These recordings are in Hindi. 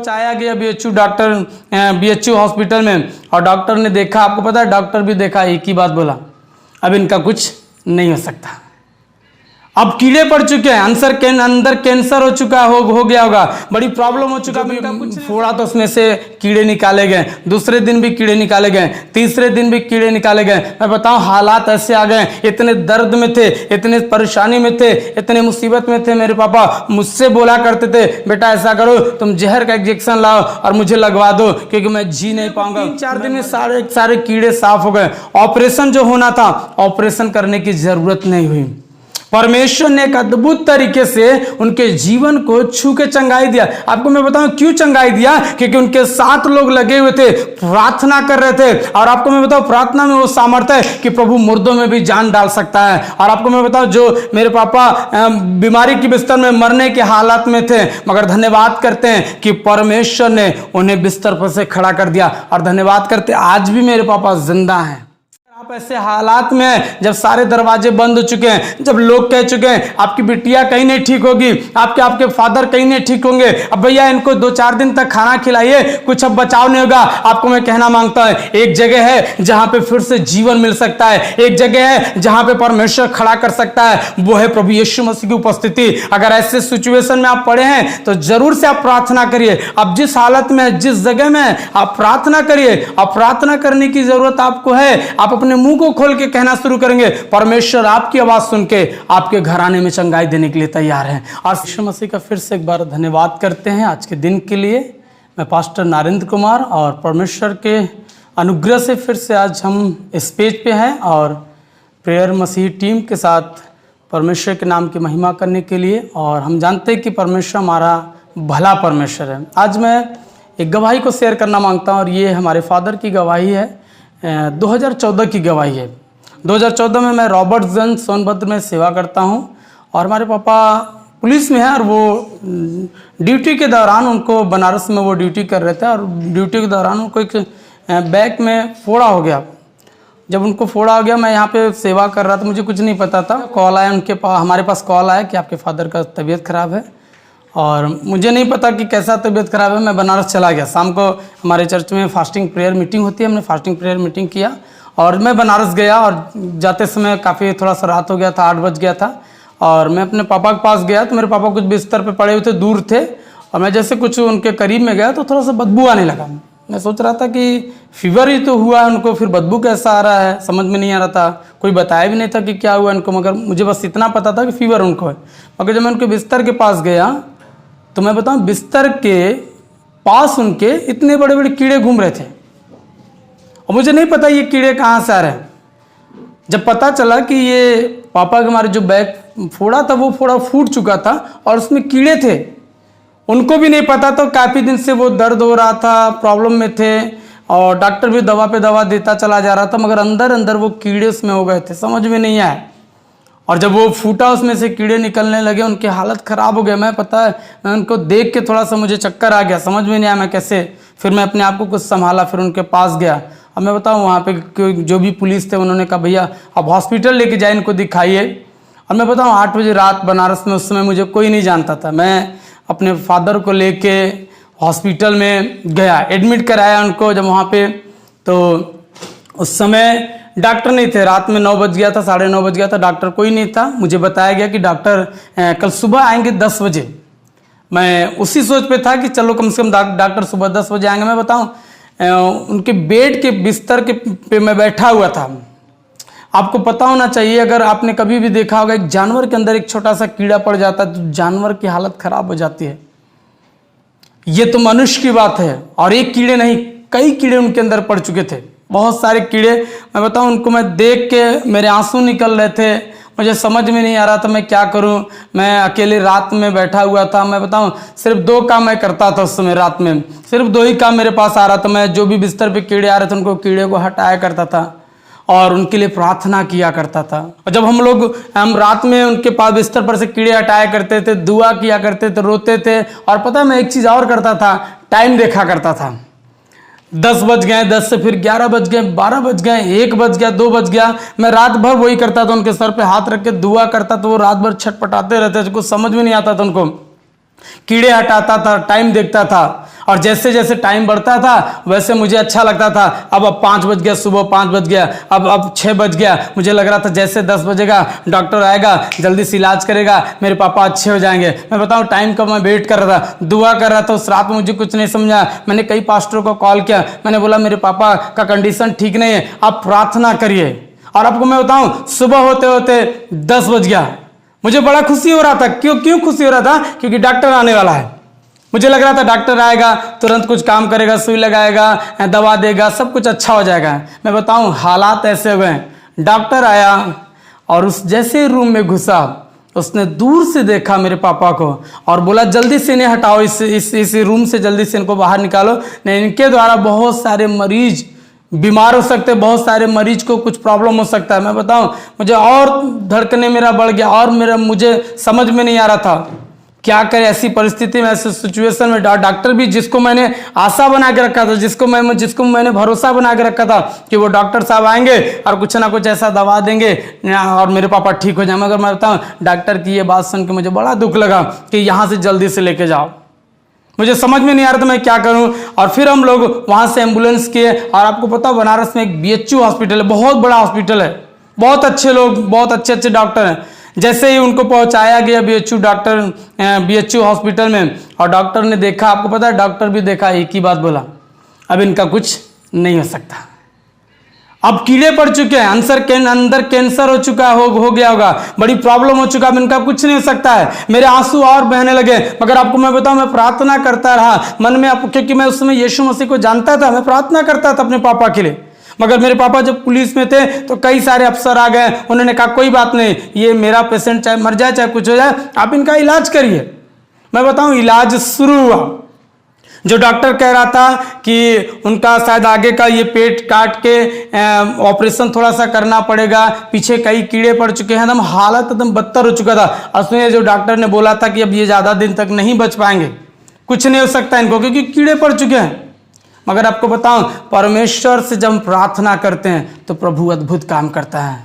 पहुंचाया गया BHU हॉस्पिटल में, और डॉक्टर ने देखा, आपको पता है डॉक्टर भी देखा, एक ही बात बोला, अब इनका कुछ नहीं हो सकता। अब कीड़े पड़ चुके हैं, अंदर कैंसर हो चुका हो गया होगा, बड़ी प्रॉब्लम हो चुका है। फोड़ा तो उसमें से कीड़े निकाले गए, दूसरे दिन भी कीड़े निकाले गए, तीसरे दिन भी कीड़े निकाले गए। मैं बताऊं हालात ऐसे आ गए, इतने दर्द में थे, इतने परेशानी में थे, इतने मुसीबत में थे। मेरे पापा मुझसे बोला करते थे, बेटा ऐसा करो तुम जहर का इंजेक्शन लाओ और मुझे लगवा दो, क्योंकि मैं जी नहीं पाऊंगा। 3-4 दिन में सारे कीड़े साफ हो गए। ऑपरेशन जो होना था, ऑपरेशन करने की जरूरत नहीं हुई। परमेश्वर ने एक अद्भुत तरीके से उनके जीवन को छू के चंगाई दिया। आपको मैं बताऊं क्यों चंगाई दिया, क्योंकि उनके 7 लोग लगे हुए थे, प्रार्थना कर रहे थे। और आपको मैं बताऊं प्रार्थना में वो सामर्थ्य है कि प्रभु मुर्दों में भी जान डाल सकता है। और आपको मैं बताऊं जो मेरे पापा बीमारी की बिस्तर में मरने के हालात में थे, मगर धन्यवाद करते हैं कि परमेश्वर ने उन्हें बिस्तर पर से खड़ा कर दिया। और धन्यवाद करते आज भी मेरे पापा जिंदा हैं। आप ऐसे हालात में हैं जब सारे दरवाजे बंद हो चुके हैं, जब लोग कह चुके हैं आपकी बिटिया कहीं नहीं ठीक होगी, आपके फादर कहीं नहीं ठीक होंगे, अब भैया इनको 2-4 दिन तक खाना खिलाइए, कुछ अब बचाव नहीं होगा। आपको मैं कहना मांगता हूं एक जगह है जहां पे फिर से जीवन मिल सकता है, एक जगह है जहां पे परमेश्वर खड़ा कर सकता है, वो है प्रभु यीशु मसीह की उपस्थिति। अगर ऐसे सिचुएशन में आप पड़े हैं तो जरूर से आप प्रार्थना करिए। अब जिस हालत में, जिस जगह में, आप प्रार्थना करिए। अब प्रार्थना करने की जरूरत आपको है। आप अपने मुंह को खोल के कहना शुरू करेंगे, परमेश्वर आपकी आवाज सुन के आपके घराने में चंगाई देने के लिए तैयार है। और यीशु मसीह का फिर से एक बार धन्यवाद करते हैं आज के दिन के लिए। मैं पास्टर नरेंद्र कुमार, और परमेश्वर के अनुग्रह से फिर से आज हम इस पेज पे हैं और प्रेयर मसीह टीम के साथ परमेश्वर के नाम की महिमा करने के लिए। और हम जानते हैं कि परमेश्वर हमारा भला परमेश्वर है। आज मैं एक गवाही को शेयर करना मांगता हूँ, और ये हमारे फादर की गवाही है, 2014 की गवाही है। 2014 में मैं रॉबर्ट्सगंज सोनभद्र में सेवा करता हूं, और हमारे पापा पुलिस में हैं, और वो ड्यूटी के दौरान उनको बनारस में वो ड्यूटी कर रहे थे, और ड्यूटी के दौरान उनको एक बैक में फोड़ा हो गया। जब उनको फोड़ा हो गया, मैं यहाँ पे सेवा कर रहा था, मुझे कुछ नहीं पता था। कॉल आया उनके पास, हमारे पास कॉल आया कि आपके फादर का तबीयत खराब है, और मुझे नहीं पता कि कैसा तबीयत खराब है। मैं बनारस चला गया। शाम को हमारे चर्च में फास्टिंग प्रेयर मीटिंग होती है, हमने फास्टिंग प्रेयर मीटिंग किया, और मैं बनारस गया। और जाते समय काफ़ी थोड़ा सा रात हो गया था, 8 बज गया था, और मैं अपने पापा के पास गया तो मेरे पापा कुछ बिस्तर पे पड़े हुए थे, दूर थे, और मैं जैसे कुछ उनके करीब में गया तो थोड़ा सा बदबू आने लगा। मैं सोच रहा था कि फीवर ही तो हुआ है उनको, फिर बदबू कैसा आ रहा है, समझ में नहीं आ रहा था। कोई बताया भी नहीं था कि क्या हुआ इनको, मगर मुझे बस इतना पता था कि फीवर उनको है। मगर जब मैं उनके बिस्तर के पास गया तो मैं बताऊं बिस्तर के पास उनके इतने बड़े बड़े कीड़े घूम रहे थे, और मुझे नहीं पता ये कीड़े कहाँ से आ रहे हैं। जब पता चला कि ये पापा के हमारे जो बैक फोड़ा था, वो फोड़ा फूट चुका था और उसमें कीड़े थे, उनको भी नहीं पता। तो काफ़ी दिन से वो दर्द हो रहा था, प्रॉब्लम में थे, और डॉक्टर भी दवा पे दवा देता चला जा रहा था, मगर अंदर अंदर वो कीड़े उसमें हो गए थे, समझ में नहीं आया। और जब वो फूटा, उसमें से कीड़े निकलने लगे, उनकी हालत ख़राब हो गई। मैं पता है, मैं उनको देख के थोड़ा सा मुझे चक्कर आ गया, समझ में नहीं आया मैं कैसे। फिर मैं अपने आप को कुछ संभाला, फिर उनके पास गया। अब मैं बताऊँ वहाँ पे जो भी पुलिस थे, उन्होंने कहा भैया आप हॉस्पिटल लेके जाए, इनको दिखाइए। और मैं बताऊँ 8 बजे रात बनारस में, उस समय मुझे कोई नहीं जानता था। मैं अपने फादर को लेके हॉस्पिटल में गया, एडमिट कराया उनको। जब वहाँ पे तो उस समय डॉक्टर नहीं थे, रात में 9 बज गया था, 9:30 बज गया था, डॉक्टर कोई नहीं था। मुझे बताया गया कि डॉक्टर कल सुबह आएंगे 10 बजे। मैं उसी सोच पे था कि चलो कम से कम डॉक्टर सुबह 10 बजे आएंगे। मैं बताऊं उनके बेड के बिस्तर के पे मैं बैठा हुआ था। आपको पता होना चाहिए, अगर आपने कभी भी देखा होगा, एक जानवर के अंदर एक छोटा सा कीड़ा पड़ जाता है तो जानवर की हालत खराब हो जाती है। ये तो मनुष्य की बात है, और एक कीड़े नहीं, कई कीड़े उनके अंदर पड़ चुके थे, बहुत सारे कीड़े। मैं बताऊं उनको मैं देख के मेरे आंसू निकल रहे थे, मुझे समझ में नहीं आ रहा था मैं क्या करूं। मैं अकेले रात में बैठा हुआ था। मैं बताऊं सिर्फ 2 काम मैं करता था उस समय, रात में सिर्फ 2 ही काम मेरे पास आ रहा था। मैं जो भी बिस्तर पे कीड़े आ रहे थे, उनको कीड़े को हटाया करता था और उनके लिए प्रार्थना किया करता था। और जब हम रात में उनके पास बिस्तर पर से कीड़े हटाया करते थे, दुआ किया करते थे, रोते थे। और पता है मैं एक चीज़ और करता था, टाइम देखा करता था। 10 बज गए, 10 से फिर 11 बज गए, 12 बज गए, 1 बज गया, 2 बज गया। मैं रात भर वही करता था, उनके सर पे हाथ रख के दुआ करता था। वो रात भर छटपटाते रहते थे, कुछ समझ में नहीं आता था उनको। कीड़े हटाता था, टाइम देखता था। और जैसे जैसे टाइम बढ़ता था वैसे मुझे अच्छा लगता था। अब 5 बज गया, सुबह 5 बज गया, अब 6 बज गया। मुझे लग रहा था जैसे 10 बजेगा डॉक्टर आएगा, जल्दी से इलाज करेगा, मेरे पापा अच्छे हो जाएंगे। मैं बताऊं टाइम का मैं वेट कर रहा था, दुआ कर रहा था। उस रात में मुझे कुछ नहीं समझा। मैंने कई पास्टरों को कॉल किया, मैंने बोला मेरे पापा का कंडीशन ठीक नहीं है, आप प्रार्थना करिए। और आपको मैं बताऊं सुबह होते होते 10 बज गया। मुझे बड़ा खुशी हो रहा था। क्यों खुशी हो रहा था? क्योंकि डॉक्टर आने वाला है। मुझे लग रहा था डॉक्टर आएगा, तुरंत कुछ काम करेगा, सुई लगाएगा, दवा देगा, सब कुछ अच्छा हो जाएगा। मैं बताऊं हालात ऐसे हुए। डॉक्टर आया और उस जैसे रूम में घुसा, उसने दूर से देखा मेरे पापा को और बोला जल्दी से इन्हें हटाओ, इस रूम से जल्दी से इनको बाहर निकालो, नहीं इनके द्वारा बहुत सारे मरीज बीमार हो सकते, बहुत सारे मरीज को कुछ प्रॉब्लम हो सकता है। मैं बताऊं मुझे और धड़कने मेरा बढ़ गया और मुझे समझ में नहीं आ रहा था क्या करे ऐसी परिस्थिति में, ऐसे सिचुएशन में। डॉक्टर भी जिसको मैंने आशा बना के रखा था, जिसको मैंने भरोसा बना के रखा था कि वो डॉक्टर साहब आएंगे और कुछ ना कुछ ऐसा दवा देंगे और मेरे पापा ठीक हो जाए। मगर मैं बताऊं डॉक्टर की ये बात सुन के मुझे बड़ा दुख लगा कि यहाँ से जल्दी से लेके जाओ। मुझे समझ में नहीं आ रहा था मैं क्या करूं। और फिर हम लोग वहां से एम्बुलेंस किए। और आपको पता बनारस में एक BHU हॉस्पिटल है, बहुत बड़ा हॉस्पिटल है, बहुत अच्छे लोग, बहुत अच्छे डॉक्टर हैं। जैसे ही उनको पहुंचाया गया BHU हॉस्पिटल में, और डॉक्टर ने देखा, आपको पता है डॉक्टर भी देखा, एक ही बात बोला, अब इनका कुछ नहीं हो सकता, अब कीड़े पड़ चुके हैं, अंदर कैंसर हो चुका हो गया होगा, बड़ी प्रॉब्लम हो चुका है, इनका कुछ नहीं हो सकता है। मेरे आंसू और बहने लगे। मगर आपको मैं बताऊं मैं प्रार्थना करता रहा मन में, क्योंकि मैं उस समय यीशु मसीह को जानता था। मैं प्रार्थना करता था अपने पापा के लिए। मगर मेरे पापा जब पुलिस में थे तो कई सारे अफसर आ गए, उन्होंने कहा कोई बात नहीं, ये मेरा पेशेंट चाहे मर जाए चाहे कुछ हो जाए, आप इनका इलाज करिए। मैं बताऊं इलाज शुरू हुआ। जो डॉक्टर कह रहा था कि उनका शायद आगे का ये पेट काट के ऑपरेशन थोड़ा सा करना पड़ेगा, पीछे कई कीड़े पड़ चुके हैं, एकदम हालत एकदम बदतर हो चुका था। उसमें जो डॉक्टर ने बोला था कि अब ये ज़्यादा दिन तक नहीं बच पाएंगे, कुछ नहीं हो सकता इनको, क्योंकि कीड़े पड़ चुके हैं। मगर आपको बताऊं परमेश्वर से जब हम प्रार्थना करते हैं तो प्रभु अद्भुत काम करता है,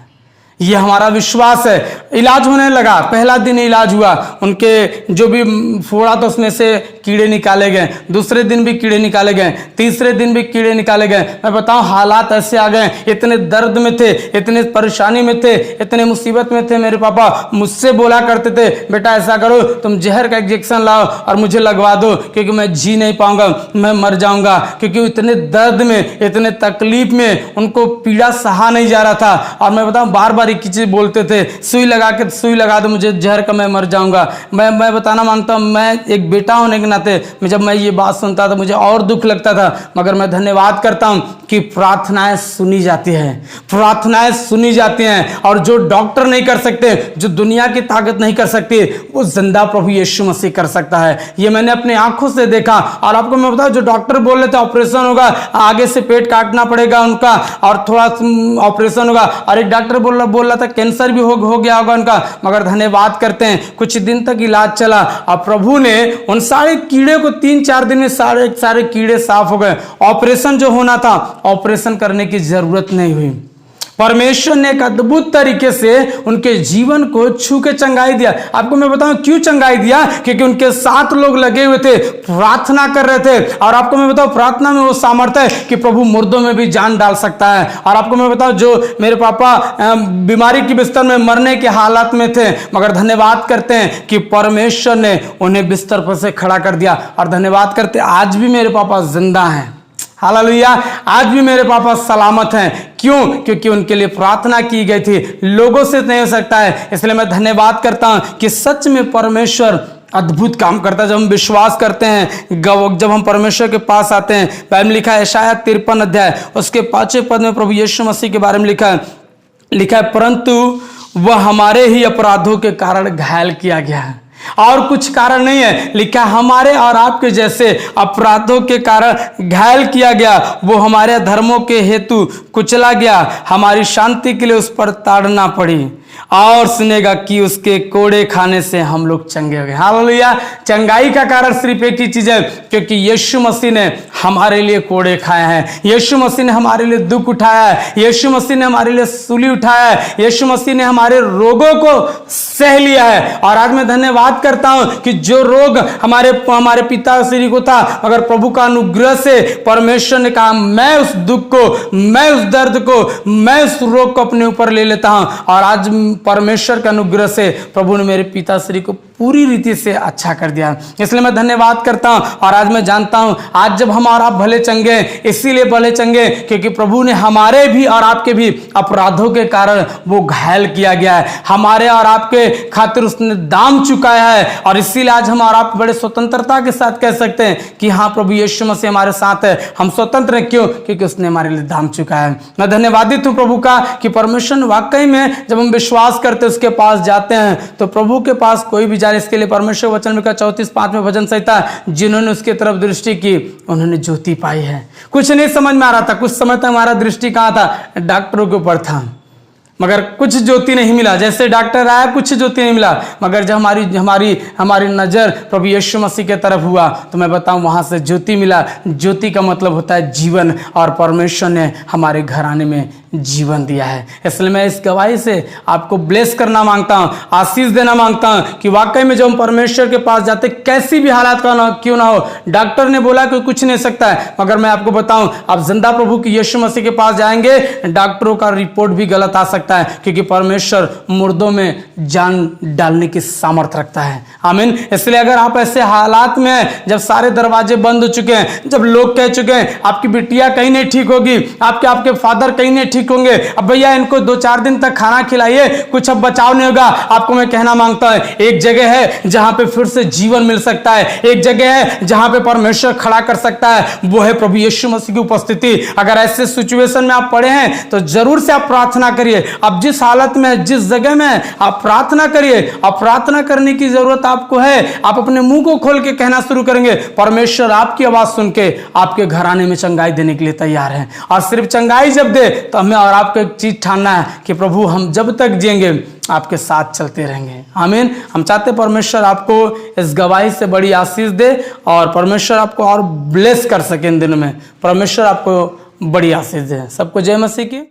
ये हमारा विश्वास है। इलाज होने लगा, पहला दिन इलाज हुआ, उनके जो भी फोड़ा था उसमें से कीड़े निकाले गए, दूसरे दिन भी कीड़े निकाले गए, तीसरे दिन भी कीड़े निकाले गए। मैं बताऊं हालात ऐसे आ गए, इतने दर्द में थे, इतने परेशानी में थे, इतने मुसीबत में थे। मेरे पापा मुझसे बोला करते थे बेटा ऐसा करो तुम जहर का इंजेक्शन लाओ और मुझे लगवा दो, क्योंकि मैं जी नहीं पाऊंगा, मैं मर जाऊंगा। क्योंकि इतने दर्द में, इतने तकलीफ में उनको पीड़ा सहा नहीं जा रहा था। और मैं बताऊं बार बार एक चीज बोलते थे, सुई लगा दो मुझे जहर का, मैं मर जाऊंगा। मैं बताना मांगता हूं, मैं एक बेटा होने के नाते जब मैं ये बात सुनता था मुझे और दुख लगता था। मगर मैं धन्यवाद करता हूं कि प्रार्थनाएं सुनी जाती हैं, प्रार्थनाएं सुनी जाती हैं। और जो डॉक्टर नहीं कर सकते, जो दुनिया की ताकत नहीं कर सकती, वो जिंदा प्रभु यीशु मसीह कर सकता है। ये मैंने अपनी आंखों से देखा। और आपको मैं बताऊं जो डॉक्टर बोल रहे थे ऑपरेशन होगा, आगे से पेट काटना पड़ेगा उनका और थोड़ा ऑपरेशन होगा, और एक डॉक्टर बोल रहा था कैंसर भी हो गया होगा उनका। मगर धन्यवाद करते हैं कुछ दिन तक इलाज चला और प्रभु ने उन सारे कीड़े को 3-4 दिन में सारे कीड़े साफ हो गए। ऑपरेशन जो होना था ऑपरेशन करने की जरूरत नहीं हुई। परमेश्वर ने एक अद्भुत तरीके से उनके जीवन को छू के चंगाई दिया। आपको मैं बताऊं क्यों चंगाई दिया, क्योंकि उनके 7 लोग लगे हुए थे, प्रार्थना कर रहे थे। और आपको मैं बताऊं प्रार्थना में वो सामर्थ्य है कि प्रभु मुर्दों में भी जान डाल सकता है। और आपको मैं बताऊं जो मेरे पापा बीमारी के बिस्तर में मरने के हालात में थे, मगर धन्यवाद करते हैं कि परमेश्वर ने उन्हें बिस्तर पर से खड़ा कर दिया। और धन्यवाद करते आज भी मेरे पापा जिंदा हैं, हालेलुया। आज भी मेरे पापा सलामत हैं। क्यों? क्योंकि उनके लिए प्रार्थना की गई थी, लोगों से नहीं हो सकता है। इसलिए मैं धन्यवाद करता हूं कि सच में परमेश्वर अद्भुत काम करता है जब हम विश्वास करते हैं, जब हम परमेश्वर के पास आते हैं। बाइबल में लिखा है यशायाह 53 अध्याय उसके 5वें पद में प्रभु यीशु मसीह के बारे में लिखा है परंतु वह हमारे ही अपराधों के कारण घायल किया गया है, और कुछ कारण नहीं है। लिखा हमारे और आपके जैसे अपराधों के कारण घायल किया गया, वो हमारे धर्मों के हेतु कुचला गया, हमारी शांति के लिए उस पर ताड़ना पड़ी। और सुनेगा कि उसके कोड़े खाने से हम लोग चंगे हो गए। हालेलुया। चंगाई का कारण सिर्फ एक ही चीज है, क्योंकि यीशु मसीह ने हमारे लिए कोड़े खाए हैं, यीशु मसीह ने हमारे लिए दुख उठाया है, यीशु मसीह ने हमारे लिए सूली उठाया है, यीशु मसीह ने हमारे रोगों को सह लिया है। और आज मैं धन्यवाद करता हूं कि जो रोग हमारे पिता श्री को था, मगर प्रभु का अनुग्रह से परमेश्वर ने कहा मैं उस दुख को, मैं उस दर्द को, मैं उस रोग को अपने ऊपर ले लेता हूं। और आज परमेश्वर के अनुग्रह से प्रभु ने मेरे पिताश्री को पूरी रीति से अच्छा कर दिया, इसलिए मैं धन्यवाद करता हूं। और आज मैं जानता हूं आज जब हम और आप भले चंगे, इसीलिए भले चंगे क्योंकि प्रभु ने हमारे भी और आपके भी अपराधों के कारण वो घायल किया गया है, हमारे और आपके खातिर उसने दाम चुकाया है। और इसीलिए आज हम और आप बड़े स्वतंत्रता के साथ कह सकते हैं कि हाँ प्रभु यीशु मसीह हमारे साथ है। हम स्वतंत्र हैं, क्यों? क्योंकि उसने हमारे लिए दाम चुकाया है। मैं धन्यवादित हूं प्रभु का कि परमेश्वर वाकई में जब हम विश्वास करते उसके पास जाते हैं तो प्रभु के पास कोई भी जाए। इसके लिए परमेश्वर वचन में 34:5 में भजन संहिता, जिन्होंने उसकी तरफ दृष्टि की उन्होंने ज्योति पाई है। कुछ नहीं समझ में आ रहा था, कुछ समय तक हमारा दृष्टि कहां था? डॉक्टरों के ऊपर था, मगर कुछ ज्योति नहीं मिला। जैसे डॉक्टर आया कुछ ज्योति नहीं मिला, मगर जब हमारी नजर प्रभु यीशु मसीह की तरफ हुआ तो मैं बताऊं वहां से ज्योति मिला। ज्योति का मतलब होता है जीवन, और परमेश्वर ने हमारे घराने में जीवन दिया है। इसलिए मैं इस गवाही से आपको ब्लेस करना मांगता हूं, आशीष देना मांगता हूं कि वाकई में जब हम परमेश्वर के पास जाते, कैसी भी हालात का क्यों ना हो, डॉक्टर ने बोला कि कुछ नहीं सकता है, मगर मैं आपको बताऊं आप जिंदा प्रभु की यीशु मसीह के पास जाएंगे, डॉक्टरों का रिपोर्ट भी गलत आ सकता है, क्योंकि परमेश्वर मुर्दों में जान डालने की सामर्थ रखता है। आमीन। इसलिए अगर आप ऐसे हालात में हैं जब सारे दरवाजे बंद हो चुके हैं, जब लोग कह चुके हैं आपकी बिटिया कहीं नहीं ठीक होगी, आपके फादर कहीं नहीं ठीक होंगे, अब भैया इनको 2-4 दिन तक खाना खिलाइए, कुछ अब बचाव नहीं होगा, आपको मैं कहना मांगता हूं एक जगह है जहां पे फिर से जीवन मिल सकता है, एक जगह है जहां पे परमेश्वर खड़ा कर सकता है, वो है प्रभु यीशु मसीह की उपस्थिति। अगर ऐसे सिचुएशन में आप पड़े हैं तो जरूर से आप प्रार्थना करिए। अब जिस हालत में, जिस जगह में, आप प्रार्थना करिए। अब प्रार्थना करने की जरूरत आपको है। आप अपने मुंह को खोल के कहना शुरू करेंगे, परमेश्वर आपकी आवाज सुन के आपके घराने में चंगाई देने के लिए तैयार है। और सिर्फ चंगाई जब दे तो हमें और आपको एक चीज ठानना है कि प्रभु हम जब तक जिएंगे आपके साथ चलते रहेंगे। आमीन। हम चाहते परमेश्वर आपको इस गवाही से बड़ी आशीष दे और परमेश्वर आपको और ब्लेस कर सके इन दिनों में। परमेश्वर आपको बड़ी आशीष दे। सबको जय मसीह की।